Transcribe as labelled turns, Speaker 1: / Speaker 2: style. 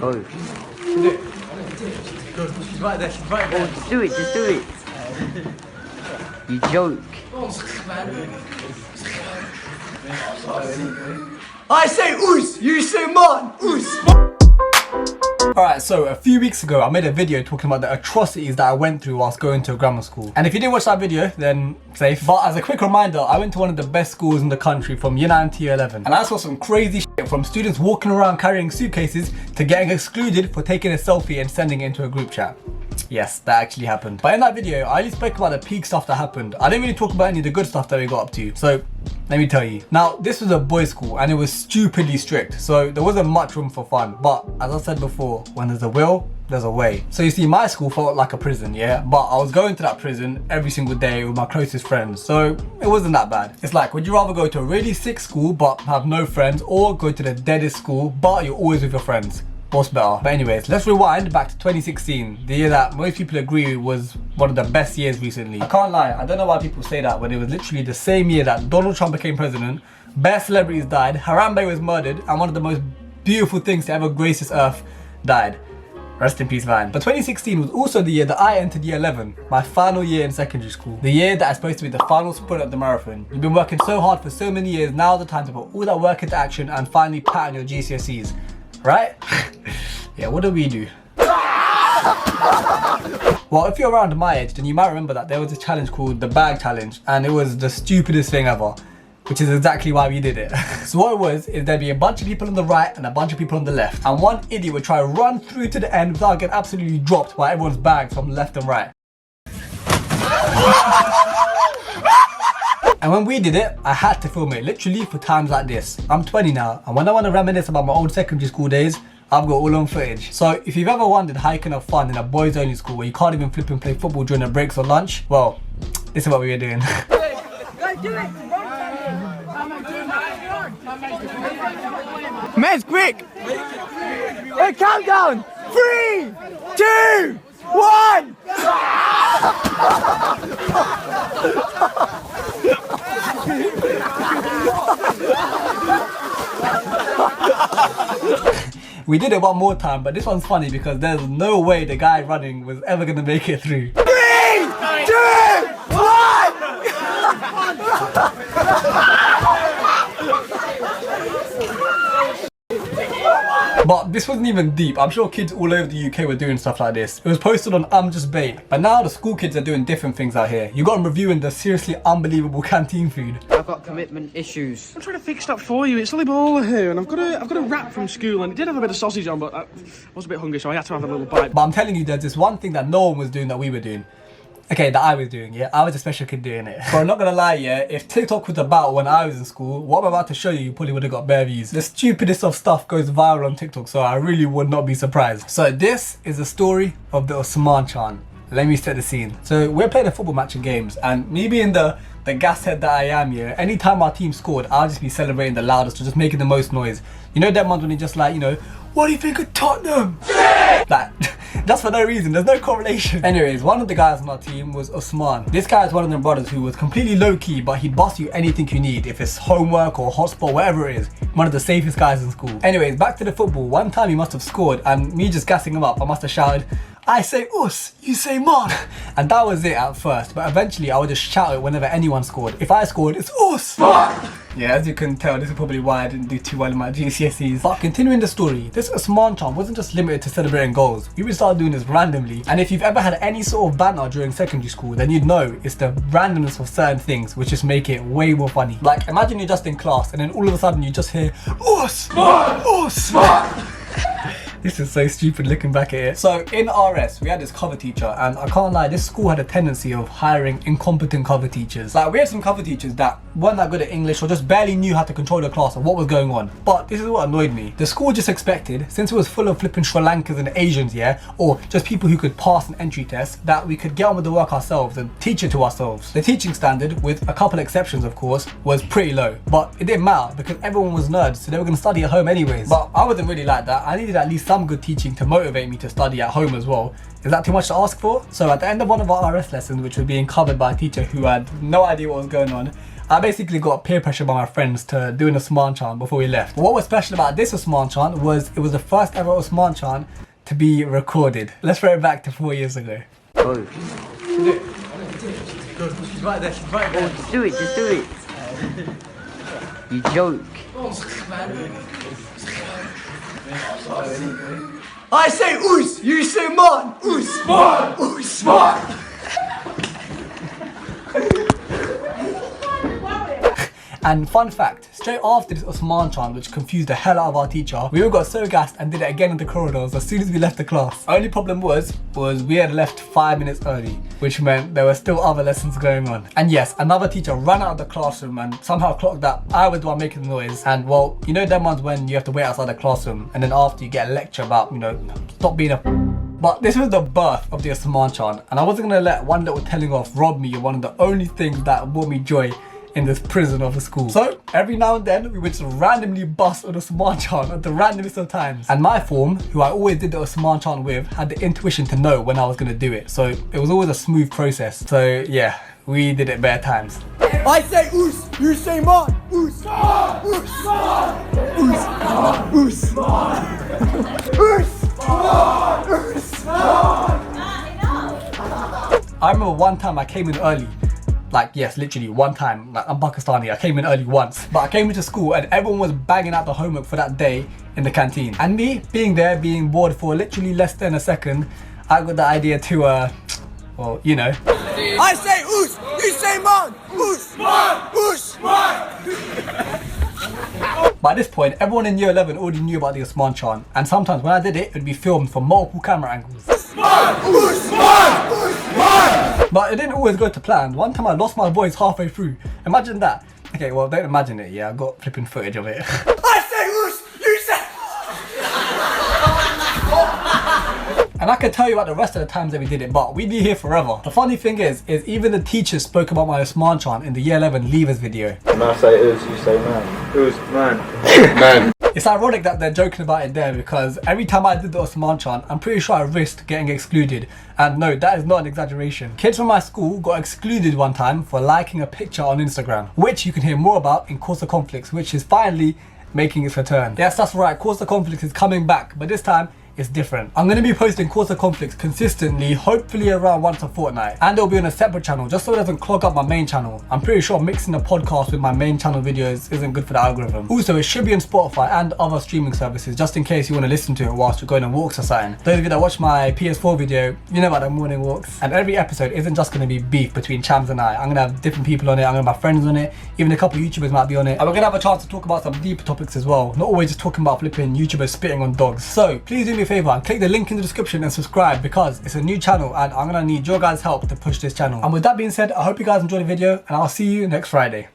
Speaker 1: Oh.
Speaker 2: Do it. Go. She's right there. She's right there.
Speaker 1: Oh, just do it. Just do it. You joke.
Speaker 2: I say oos. You say man. Oos. Alright, so a few weeks ago I made a video talking about the atrocities that I went through whilst going to a grammar school. And if you didn't watch that video, then safe. But as a quick reminder, I went to one of the best schools in the country from year 9 to year 11. And I saw some crazy shit, from students walking around carrying suitcases to getting excluded for taking a selfie and sending it into a group chat. Yes, that actually happened. But in that video, I only spoke about the peak stuff that happened. I didn't really talk about any of the good stuff that we got up to. So let me tell you. Now, this was a boys' school and it was stupidly strict. So there wasn't much room for fun. But as I said before, when there's a will, there's a way. So you see, my school felt like a prison, yeah? But I was going to that prison every single day with my closest friends. So it wasn't that bad. It's like, would you rather go to a really sick school but have no friends, or go to the deadest school but you're always with your friends? What's better? But anyways, let's rewind back to 2016, the year that most people agree was one of the best years recently. I can't lie, I don't know why people say that when it was literally the same year that Donald Trump became president, bare celebrities died, Harambe was murdered, and one of the most beautiful things to ever grace this earth died. Rest in peace, man. But 2016 was also the year that I entered year 11, my final year in secondary school. The year that I'm supposed to be the final sprint at the marathon. You've been working so hard for so many years, now's the time to put all that work into action and finally pattern your GCSEs. Right? Yeah, what do we do? Well, if you're around my age, then you might remember that there was a challenge called the bag challenge, and it was the stupidest thing ever, which is exactly why we did it. So what it was is there'd be a bunch of people on the right and a bunch of people on the left, and one idiot would try to run through to the end without getting absolutely dropped by everyone's bags from left and right. And when we did it, I had to film it, literally for times like this. I'm 20 now, and when I want to reminisce about my old secondary school days, I've got all on footage. So if you've ever wondered how you can have fun in a boys only school where you can't even flip and play football during the breaks or lunch, well, this is what we were doing. Mez, quick! Hey, countdown! 3, 2, 1! We did it one more time, but this one's funny because there's no way the guy running was ever gonna make it through. 3, 2, 1! But this wasn't even deep. I'm sure kids all over the UK were doing stuff like this. It was posted on I'm Just Bait. But now the school kids are doing different things out here. You got them reviewing the seriously unbelievable canteen food.
Speaker 1: I've got commitment issues.
Speaker 3: I'm trying to fix that for you. It's Ollie Baller here, and I've got a wrap from school, and it did have a bit of sausage on, but I was a bit hungry, so I had to have a little bite.
Speaker 2: But I'm telling you, there's this one thing that no one was doing that we were doing. Okay, that I was doing, yeah? I was a special kid doing it. But I'm not gonna lie, yeah? If TikTok was about when I was in school, what I'm about to show you, you probably would have got bare views. The stupidest of stuff goes viral on TikTok, so I really would not be surprised. So this is the story of the Usman Chant. Let me set the scene. So we're playing a football match in games, and me being the gas head that I am, yeah, anytime our team scored, I'll just be celebrating the loudest or just making the most noise. You know them ones when you're just like, you know, what do you think of Tottenham? Like, that's for no reason, there's no correlation. Anyways, one of the guys on our team was Usman. This guy is one of them brothers who was completely low-key, but he'd bust you anything you need, if it's homework or hotspot, whatever it is. One of the safest guys in school. Anyways, back to the football. One time he must have scored, and me just gassing him up, I must have shouted, I say us, you say man. And that was it at first, but eventually I would just shout it whenever anyone scored. If I scored, it's us. Yeah, as you can tell, this is probably why I didn't do too well in my GCSEs. But continuing the story, this Usman Chant wasn't just limited to celebrating goals. We would start doing this randomly. And if you've ever had any sort of banter during secondary school, then you'd know it's the randomness of certain things which just make it way more funny. Like, imagine you're just in class and then all of a sudden you just hear, us, us. This is so stupid looking back at it. So in RS, we had this cover teacher, and I can't lie, this school had a tendency of hiring incompetent cover teachers. Like, we had some cover teachers that weren't that good at English or just barely knew how to control the class or what was going on. But this is what annoyed me. The school just expected, since it was full of flipping Sri Lankans and Asians, yeah, or just people who could pass an entry test, that we could get on with the work ourselves and teach it to ourselves. The teaching standard, with a couple exceptions of course, was pretty low. But it didn't matter because everyone was nerds, so they were going to study at home anyways. But I wasn't really like that. I needed at least some good teaching to motivate me to study at home as well. Is that too much to ask for? So at the end of one of our RS lessons, which was being covered by a teacher who had no idea what was going on, I basically got peer pressure by my friends to doing a Usman Chant before we left. What was special about this Usman Chant was it was the first ever Usman Chant to be recorded. Let's throw it back to 4 years ago.
Speaker 1: Oh.
Speaker 2: She's right there, she's right there.
Speaker 1: Oh, just do it. You joke.
Speaker 2: I say Us, you say Man. Usman. And fun fact, straight after this Osama Chan, which confused the hell out of our teacher, we all got so gassed and did it again in the corridors as soon as we left the class. Only problem was we had left 5 minutes early, which meant there were still other lessons going on. And yes, another teacher ran out of the classroom and somehow clocked that I was the one making the noise. And well, you know them ones when you have to wait outside the classroom and then after you get a lecture about, you know, stop being a But this was the birth of the Osama Chan, and I wasn't gonna let one little telling off rob me of one of the only things that brought me joy in this prison of a school. So every now and then we would just randomly bust on the Osama Chan at the randomest of times. And my form, who I always did the Osama Chan with, had the intuition to know when I was gonna do it. So it was always a smooth process. So yeah, we did it bare times.
Speaker 4: I say Us, you say Man. Us, Us, Us,
Speaker 2: I remember one time I came in early. Like, yes, literally one time. Like, I'm Pakistani, I came in early once. But I came into school and everyone was banging out the homework for that day in the canteen. And me, being there, being bored for literally less than a second, I got the idea to, well, you know.
Speaker 4: I say Us, you say Man.
Speaker 2: By this point, everyone in year 11 already knew about the Usman Chant. And sometimes when I did it, it would be filmed from multiple camera angles. But it didn't always go to plan. One time I lost my voice halfway through. Imagine that. Okay, well, don't imagine it, yeah, I got flipping footage of it.
Speaker 4: I say Us, you say.
Speaker 2: And I could tell you about the rest of the times that we did it, but we'd be here forever. The funny thing is even the teachers spoke about my Usman Chant in the year 11 leavers video.
Speaker 5: When I say Us, you say Man. Man.
Speaker 2: It's ironic that they're joking about it there because every time I did the Usman Chant, I'm pretty sure I risked getting excluded. And no, that is not an exaggeration. Kids from my school got excluded one time for liking a picture on Instagram, which you can hear more about in Course of Conflicts, which is finally making its return. Yes, that's right, Course of Conflicts is coming back, but this time it's different. I'm going to be posting Course of Conflicts consistently, hopefully around once a fortnight. And it'll be on a separate channel, just so it doesn't clog up my main channel. I'm pretty sure mixing the podcast with my main channel videos isn't good for the algorithm. Also, it should be on Spotify and other streaming services, just in case you want to listen to it whilst you're going on walks or something. Those of you that watch my PS4 video, you know about the morning walks. And every episode isn't just going to be beef between Chams and I. I'm going to have different people on it, I'm going to have my friends on it, even a couple of YouTubers might be on it. And we're going to have a chance to talk about some deeper topics as well, not always just talking about flipping YouTubers spitting on dogs. So please do me a favour and click the link in the description and subscribe because it's a new channel and I'm gonna need your guys' help to push this channel. And with that being said, I hope you guys enjoyed the video and I'll see you next Friday.